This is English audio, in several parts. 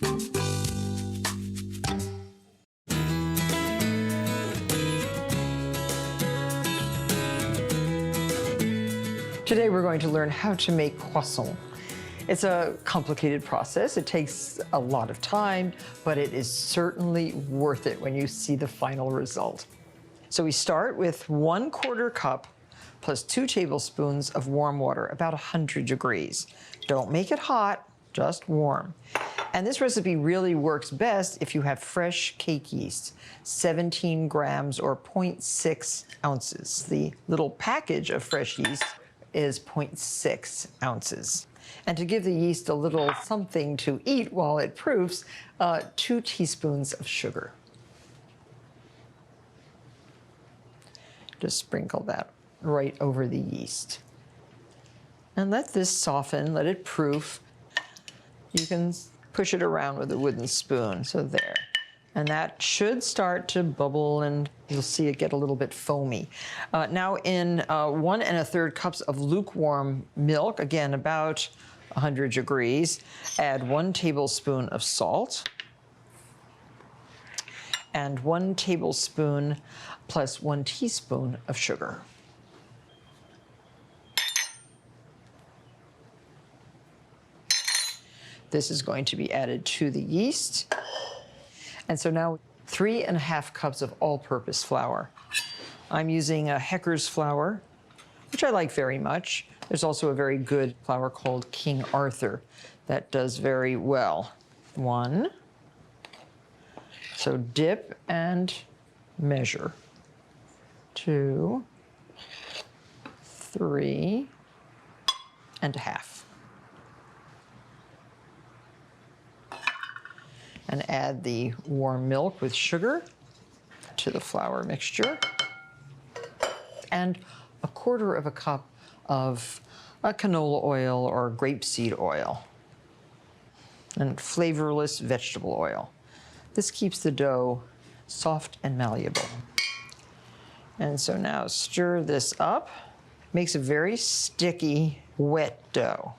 Today we're going to learn how to make croissant. It's a complicated process. It takes a lot of time, but it is certainly worth it when you see the final result. So we start with 1/4 cup plus 2 tablespoons of warm water, about 100 degrees. Don't make it hot, just warm. And this recipe really works best if you have fresh cake yeast, 17 grams or 0.6 ounces. The little package of fresh yeast is 0.6 ounces. And to give the yeast a little something to eat while it proofs, 2 teaspoons of sugar. Just sprinkle that right over the yeast. And let this soften, let it proof. You can push it around with a wooden spoon, so there. And that should start to bubble, and you'll see it get a little bit foamy. Now in 1 1/3 cups of lukewarm milk, again about 100 degrees, add 1 tablespoon of salt and 1 tablespoon plus 1 teaspoon of sugar. This is going to be added to the yeast. And so now 3 1/2 cups of all-purpose flour. I'm using a Hecker's flour, which I like very much. There's also a very good flour called King Arthur that does very well. 1. So dip and measure. 2, 3 1/2. And add the warm milk with sugar to the flour mixture. And 1/4 cup of canola oil or grapeseed oil. And flavorless vegetable oil. This keeps the dough soft and malleable. And so now stir this up. Makes a very sticky, wet dough.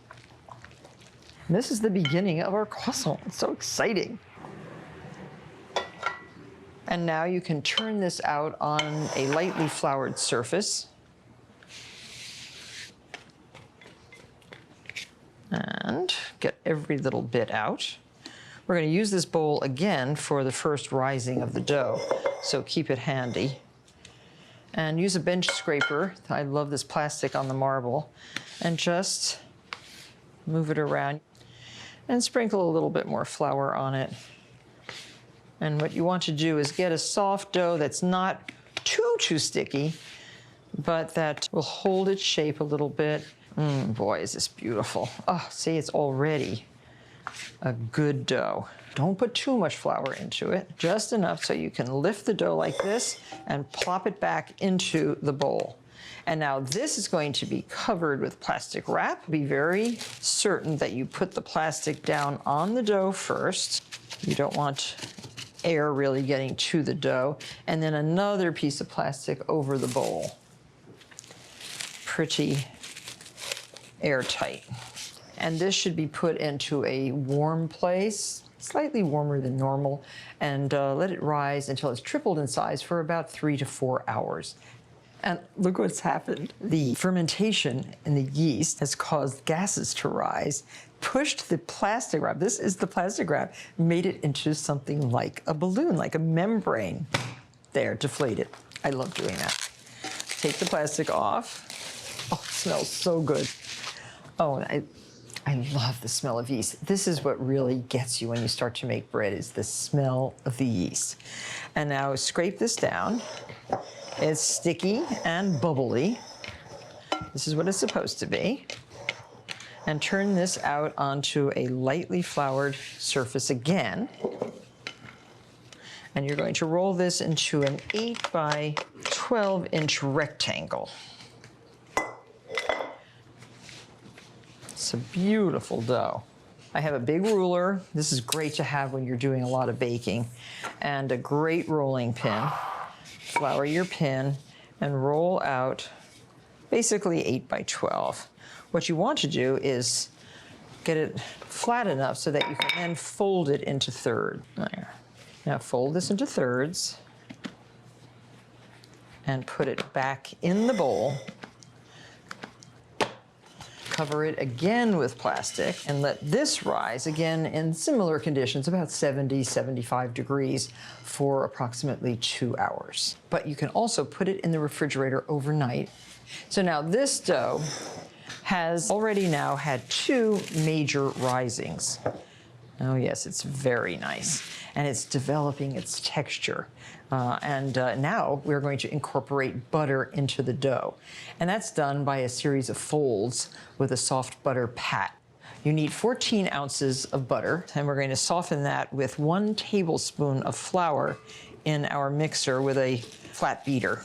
And this is the beginning of our croissant. It's so exciting. And now you can turn this out on a lightly floured surface. And get every little bit out. We're going to use this bowl again for the first rising of the dough, so keep it handy. And use a bench scraper. I love this plastic on the marble. And just move it around. And sprinkle a little bit more flour on it. And what you want to do is get a soft dough that's not too sticky, but that will hold its shape a little bit. Boy, is this beautiful. Oh, see, it's already a good dough. Don't put too much flour into it, just enough so you can lift the dough like this and plop it back into the bowl. And now this is going to be covered with plastic wrap. Be very certain that you put the plastic down on the dough first. You don't want air really getting to the dough, and then another piece of plastic over the bowl. Pretty airtight. And this should be put into a warm place, slightly warmer than normal, and let it rise until it's tripled in size for about 3 to 4 hours. And look what's happened. The fermentation in the yeast has caused gases to rise, pushed the plastic wrap, this is the plastic wrap, made it into something like a balloon, like a membrane. There, deflate it. I love doing that. Take the plastic off. Oh, it smells so good. Oh, and I love the smell of yeast. This is what really gets you when you start to make bread, is the smell of the yeast. And now scrape this down. It's sticky and bubbly. This is what it's supposed to be. And turn this out onto a lightly floured surface again. And you're going to roll this into an 8 by 12 inch rectangle. It's a beautiful dough. I have a big ruler. This is great to have when you're doing a lot of baking. And a great rolling pin. Flour your pin and roll out basically 8 by 12. What you want to do is get it flat enough so that you can then fold it into thirds. There. Now fold this into thirds and put it back in the bowl. Cover it again with plastic and let this rise again in similar conditions, about 70, 75 degrees for approximately 2 hours. But you can also put it in the refrigerator overnight. So now this dough has already now had 2 major risings. Oh yes, it's very nice. And it's developing its texture. Now we're going to incorporate butter into the dough. And that's done by a series of folds with a soft butter pat. You need 14 ounces of butter, and we're going to soften that with 1 tablespoon of flour in our mixer with a flat beater.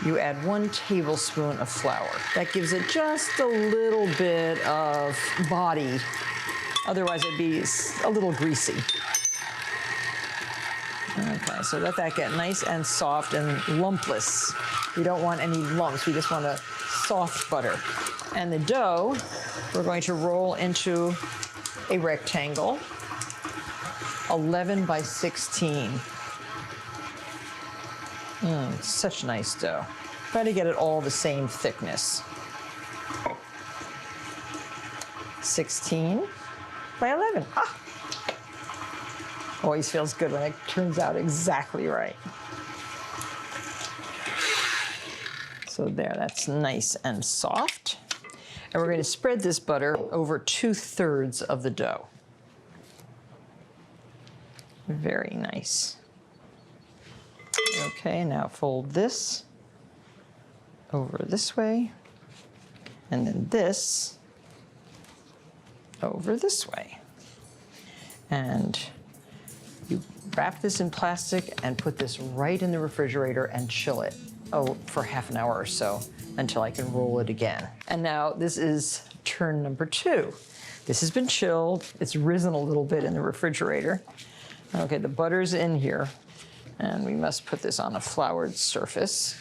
You add 1 tablespoon of flour. That gives it just a little bit of body. Otherwise, it'd be a little greasy. Okay, so let that get nice and soft and lumpless. We don't want any lumps. We just want a soft butter. And the dough, we're going to roll into a rectangle, 11 by 16. Such nice dough. Try to get it all the same thickness. 16 by 11. Ah! Always feels good when it turns out exactly right. So there, that's nice and soft. And we're going to spread this butter over 2/3 of the dough. Very nice. Okay, now fold this over this way, and then this over this way. And you wrap this in plastic and put this right in the refrigerator and chill it, for half an hour or so until I can roll it again. And now this is turn number 2. This has been chilled. It's risen a little bit in the refrigerator. Okay, the butter's in here, and we must put this on a floured surface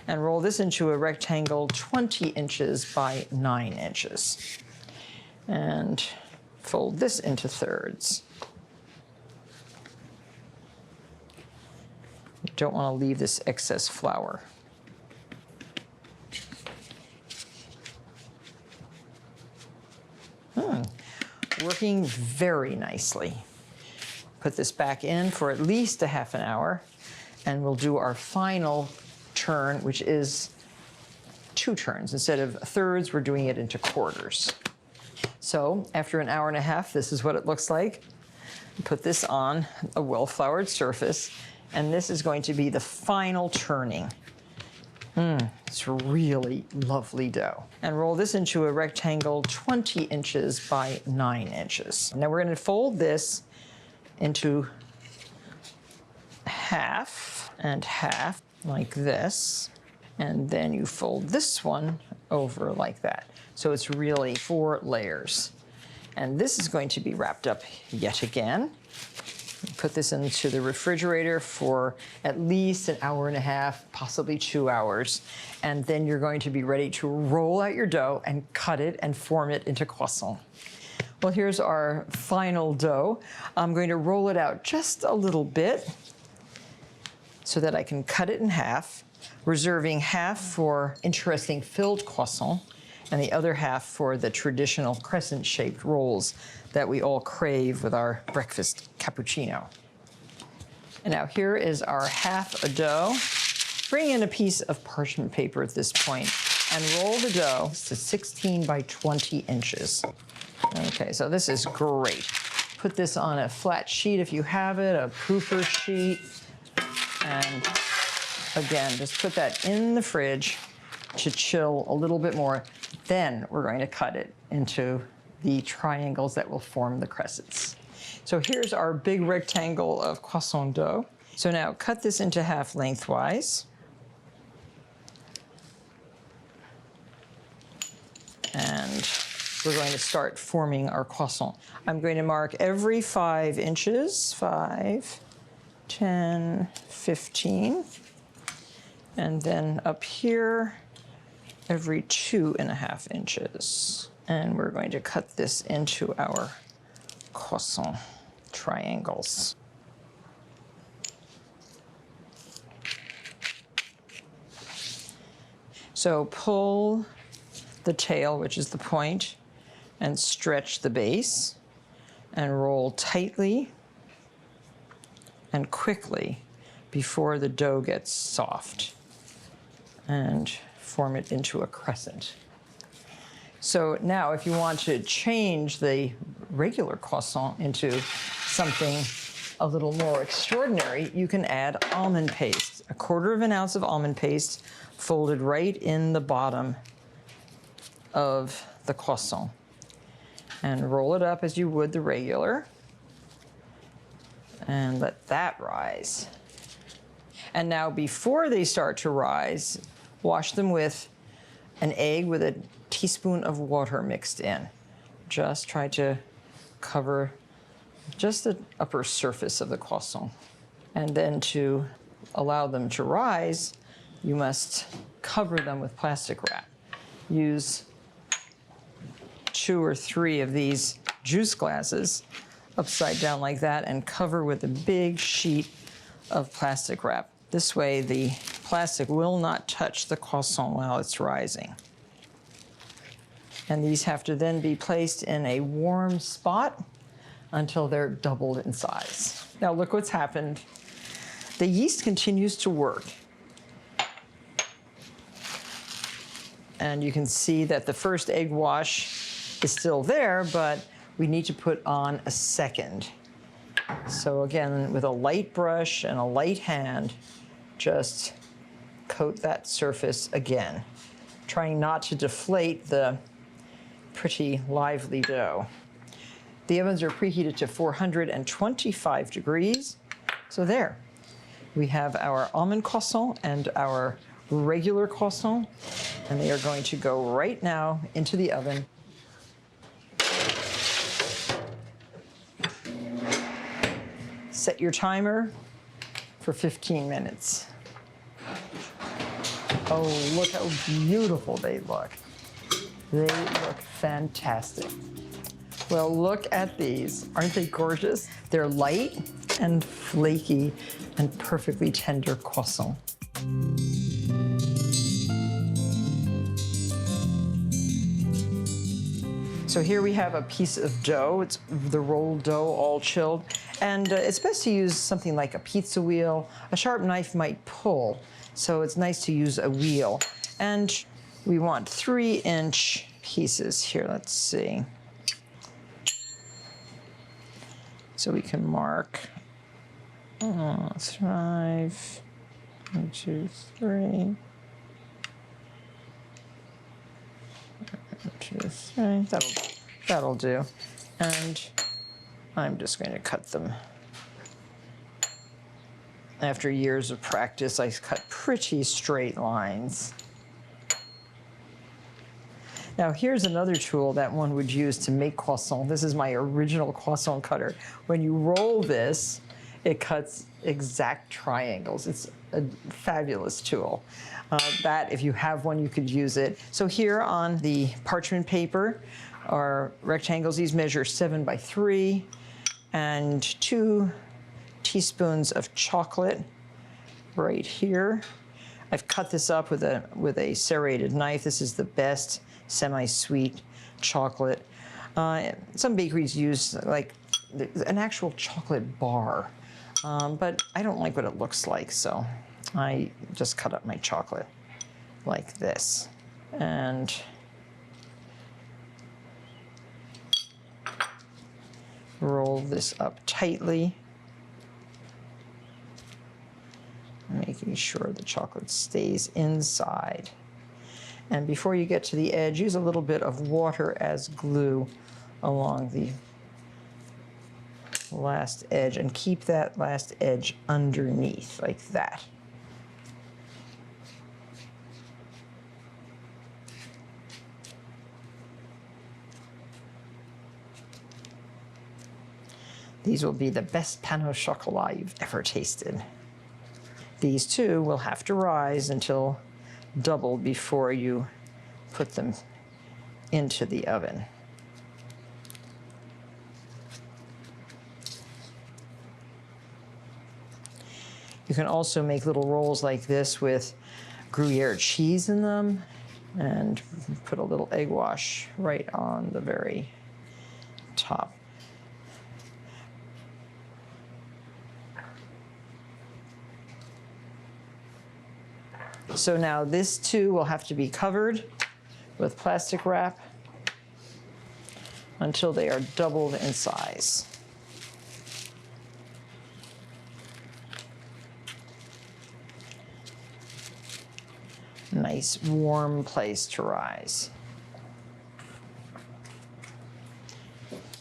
and roll this into a rectangle 20 inches by 9 inches. And fold this into thirds. You don't want to leave this excess flour. Working very nicely. Put this back in for at least a half an hour, and we'll do our final turn, which is 2 turns. Instead of thirds, we're doing it into quarters. So after an hour and a half, this is what it looks like. Put this on a well-floured surface, and this is going to be the final turning. It's really lovely dough. And roll this into a rectangle 20 inches by 9 inches. Now we're going to fold this into half and half like this, and then you fold this one over like that. So it's really 4 layers. And this is going to be wrapped up yet again. Put this into the refrigerator for at least an hour and a half, possibly 2 hours. And then you're going to be ready to roll out your dough and cut it and form it into croissant. Well, here's our final dough. I'm going to roll it out just a little bit so that I can cut it in half, reserving half for interesting filled croissant and the other half for the traditional crescent-shaped rolls that we all crave with our breakfast cappuccino. And now here is our half a dough. Bring in a piece of parchment paper at this point and roll the dough to 16 by 20 inches. Okay, so this is great. Put this on a flat sheet if you have it, a proofer sheet, and again, just put that in the fridge to chill a little bit more. Then we're going to cut it into the triangles that will form the crescents. So here's our big rectangle of croissant dough. So now cut this into half lengthwise. And we're going to start forming our croissant. I'm going to mark every 5 inches, 5, 10, 15. And then up here, every 2.5 inches. And we're going to cut this into our croissant triangles. So pull the tail, which is the point, and stretch the base, and roll tightly and quickly before the dough gets soft, and form it into a crescent. So now if you want to change the regular croissant into something a little more extraordinary, you can add almond paste. 1/4 ounce of almond paste folded right in the bottom of the croissant. And roll it up as you would the regular. And let that rise. And now before they start to rise, wash them with an egg with a teaspoon of water mixed in. Just try to cover just the upper surface of the croissant. And then to allow them to rise, you must cover them with plastic wrap. Use 2 or 3 of these juice glasses upside down like that and cover with a big sheet of plastic wrap. This way the plastic will not touch the croissant while it's rising. And these have to then be placed in a warm spot until they're doubled in size. Now look what's happened. The yeast continues to work. And you can see that the first egg wash is still there, but we need to put on a second. So again, with a light brush and a light hand, just coat that surface again, trying not to deflate the pretty lively dough. The ovens are preheated to 425 degrees. So there, we have our almond croissant and our regular croissant, and they are going to go right now into the oven. Set your timer for 15 minutes. Oh, look how beautiful they look. They look fantastic. Well, look at these. Aren't they gorgeous? They're light and flaky and perfectly tender croissant. So here we have a piece of dough. It's the rolled dough, all chilled. And it's best to use something like a pizza wheel. A sharp knife might pull, so it's nice to use a wheel. And we want 3-inch pieces here. Let's see. So we can mark 5, 1, 2, 3. 1, 2, 3. That'll do. And I'm just going to cut them. After years of practice, I cut pretty straight lines. Now here's another tool that one would use to make croissant. This is my original croissant cutter. When you roll this, it cuts exact triangles. It's a fabulous tool. That, if you have one, you could use it. So here on the parchment paper are rectangles. These measure 7 by 3, and 2 teaspoons of chocolate right here. I've cut this up with a serrated knife. This is the best semi-sweet chocolate. Some bakeries use like an actual chocolate bar, but I don't like what it looks like, so I just cut up my chocolate like this. And roll this up tightly, making sure the chocolate stays inside. And before you get to the edge, use a little bit of water as glue along the last edge, and keep that last edge underneath, like that. These will be the best pain au chocolat you've ever tasted. These two will have to rise until doubled before you put them into the oven. You can also make little rolls like this with Gruyere cheese in them and put a little egg wash right on the very top. So now this too will have to be covered with plastic wrap until they are doubled in size. Nice warm place to rise.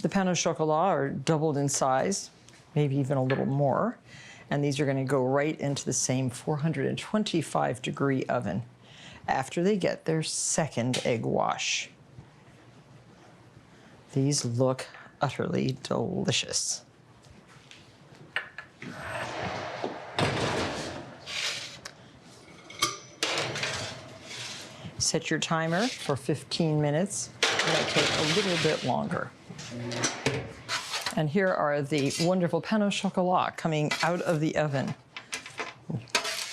The pain au chocolat are doubled in size, maybe even a little more, and these are going to go right into the same 425-degree oven after they get their second egg wash. These look utterly delicious. Set your timer for 15 minutes. It might take a little bit longer. And here are the wonderful pain au chocolat coming out of the oven.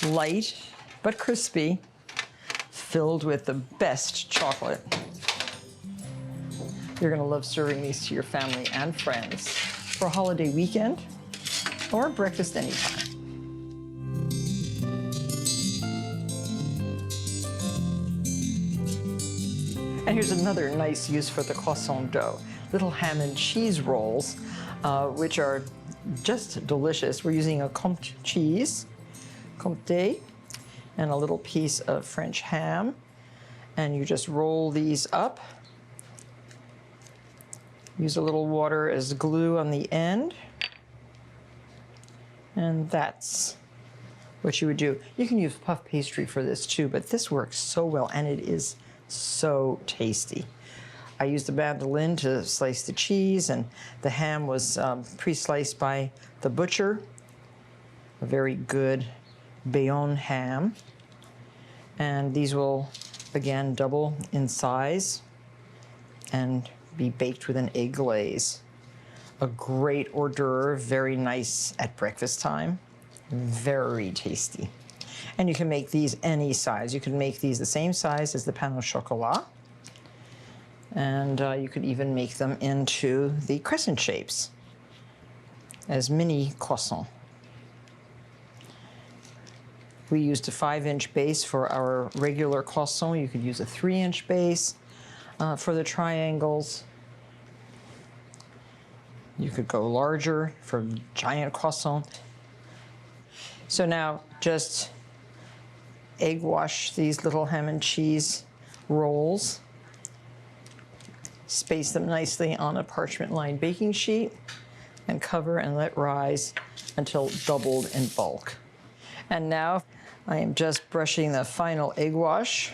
Light but crispy, filled with the best chocolate. You're going to love serving these to your family and friends for a holiday weekend or breakfast anytime. And here's another nice use for the croissant dough. Little ham and cheese rolls, which are just delicious. We're using a Comté cheese, Comté, and a little piece of French ham. And you just roll these up. Use a little water as glue on the end. And that's what you would do. You can use puff pastry for this too, but this works so well, and it is so tasty. I used a mandolin to slice the cheese, and the ham was pre-sliced by the butcher. A very good Bayonne ham. And these will, again, double in size and be baked with an egg glaze. A great hors d'oeuvre, very nice at breakfast time. Very tasty. And you can make these any size. You can make these the same size as the pain au chocolat. And you could even make them into the crescent shapes as mini croissants. We used a 5-inch base for our regular croissant. You could use a 3-inch base for the triangles. You could go larger for giant croissant. So now just egg wash these little ham and cheese rolls. Space them nicely on a parchment-lined baking sheet and cover and let rise until doubled in bulk. And now I am just brushing the final egg wash.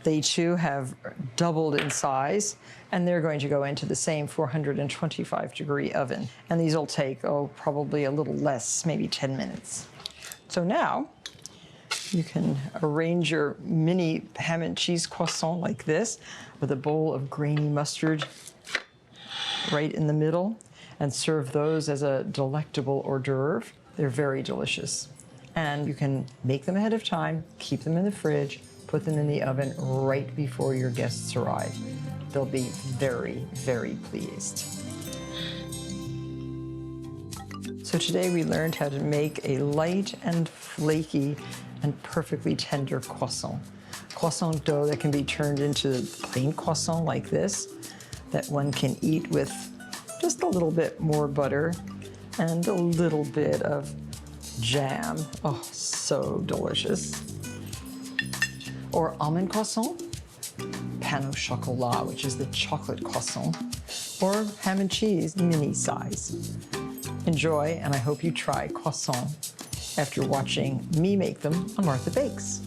They too have doubled in size, and they're going to go into the same 425-degree oven. And these will take, probably a little less, maybe 10 minutes. So now you can arrange your mini ham and cheese croissant like this with a bowl of grainy mustard right in the middle, and serve those as a delectable hors d'oeuvre. They're very delicious. And you can make them ahead of time, keep them in the fridge, put them in the oven right before your guests arrive. They'll be very, very pleased. So today we learned how to make a light and flaky and perfectly tender croissant. Croissant dough that can be turned into plain croissant like this, that one can eat with just a little bit more butter and a little bit of jam. Oh, so delicious. Or almond croissant, pain au chocolat, which is the chocolate croissant, or ham and cheese, mini size. Enjoy, and I hope you try croissant after watching me make them on Martha Bakes.